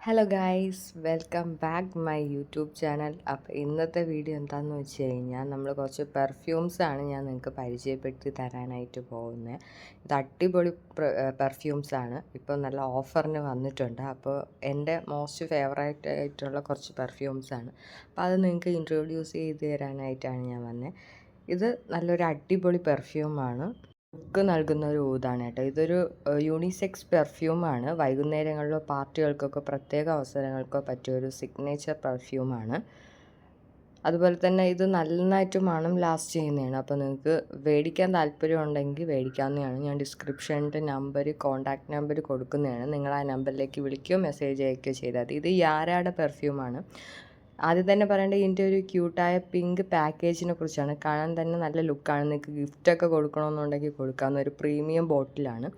Hello guys, welcome back my YouTube channel. അപ്പോൾ ഇന്നത്തെ video എന്താണെന്ന് വെച്ച് കഴിഞ്ഞാൽ നമ്മൾ കുറച്ച് പെർഫ്യൂംസാണ് ഞാൻ നിങ്ങൾക്ക് പരിചയപ്പെടുത്തി തരാനായിട്ട് പോകുന്നത്. ഇത് അടിപൊളി പെർഫ്യൂംസാണ്. ഇപ്പോൾ നല്ല ഓഫറിന് വന്നിട്ടുണ്ട്. അപ്പോൾ എൻ്റെ മോസ്റ്റ് ഫേവറേറ്റ് ആയിട്ടുള്ള കുറച്ച് പെർഫ്യൂംസാണ്. അപ്പോൾ അത് നിങ്ങൾക്ക് ഇൻട്രൊഡ്യൂസ് ചെയ്ത് തരാനായിട്ടാണ് ഞാൻ വന്നത്. ഇത് നല്ലൊരു അടിപൊളി പെർഫ്യൂമാണ്. ലുക്ക് നൽകുന്ന ഒരു ഊതാണ് കേട്ടോ. ഇതൊരു യൂണിസെക്സ് പെർഫ്യൂമാണ്. വൈകുന്നേരങ്ങളിലോ പാർട്ടികൾക്കൊക്കെ പ്രത്യേക അവസരങ്ങൾക്കോ പറ്റിയൊരു സിഗ്നേച്ചർ പെർഫ്യൂമാണ്. അതുപോലെ തന്നെ ഇത് നന്നായിട്ട് മണം ലാസ്റ്റ് ചെയ്യുന്നതാണ്. അപ്പോൾ നിങ്ങൾക്ക് മേടിക്കാൻ താല്പര്യം ഉണ്ടെങ്കിൽ മേടിക്കാവുന്നതാണ്. ഞാൻ ഡിസ്ക്രിപ്ഷനിൽ കോൺടാക്റ്റ് നമ്പർ കൊടുക്കുന്നതാണ്. നിങ്ങൾ ആ നമ്പറിലേക്ക് വിളിക്കുകയോ മെസ്സേജ് അയക്കുകയോ ചെയ്താൽ മതി. ഇത് യാരയുടെ പെർഫ്യൂമാണ്. ആദ്യം തന്നെ പറയേണ്ടത് ഇതിൻ്റെ ഒരു ക്യൂട്ടായ പിങ്ക് പാക്കേജിനെ കുറിച്ചാണ്. കാണാൻ തന്നെ നല്ല ലുക്കാണ്. നിങ്ങൾക്ക് ഗിഫ്റ്റൊക്കെ കൊടുക്കണമെന്നുണ്ടെങ്കിൽ കൊടുക്കാവുന്ന ഒരു പ്രീമിയം ബോട്ടിലാണ്.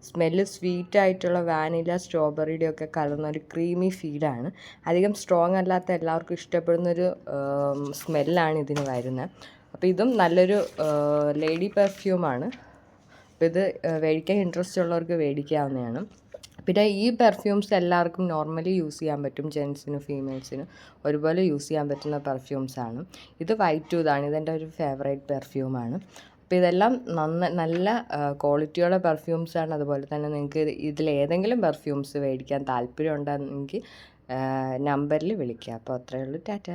സ്മെല്ല് സ്വീറ്റ് ആയിട്ടുള്ള വാനില സ്ട്രോബെറിയുടെ ഒക്കെ കലർന്ന ഒരു ക്രീമി ഫീലാണ്. അധികം സ്ട്രോങ് അല്ലാത്ത എല്ലാവർക്കും ഇഷ്ടപ്പെടുന്നൊരു സ്മെല്ലാണ് ഇതിന് വരുന്നത്. അപ്പോൾ ഇതും നല്ലൊരു ലേഡി പെർഫ്യൂമാണ്. അപ്പോൾ ഇത് മേടിക്കാൻ ഇൻട്രസ്റ്റ് ഉള്ളവർക്ക് മേടിക്കാവുന്നതാണ്. പിന്നെ ഈ പെർഫ്യൂംസ് എല്ലാവർക്കും നോർമലി യൂസ് ചെയ്യാൻ പറ്റും. ജെൻസിനും ഫീമെയിൽസിനും ഒരുപോലെ യൂസ് ചെയ്യാൻ പറ്റുന്ന പെർഫ്യൂംസാണ്. ഇത് വൈറ്റ് ടൂത്താണ്. ഇതെൻ്റെ ഒരു ഫേവറേറ്റ് പെർഫ്യൂമാണ്. അപ്പോൾ ഇതെല്ലാം നല്ല ക്വാളിറ്റിയുള്ള പെർഫ്യൂംസാണ്. അതുപോലെ തന്നെ നിങ്ങൾക്ക് ഇതിലേതെങ്കിലും പെർഫ്യൂംസ് മേടിക്കാൻ താല്പര്യം ഉണ്ടെങ്കിൽ നമ്പറിൽ വിളിക്കുക. അപ്പോൾ അത്രയേ ഉള്ളൂ. ടാറ്റ.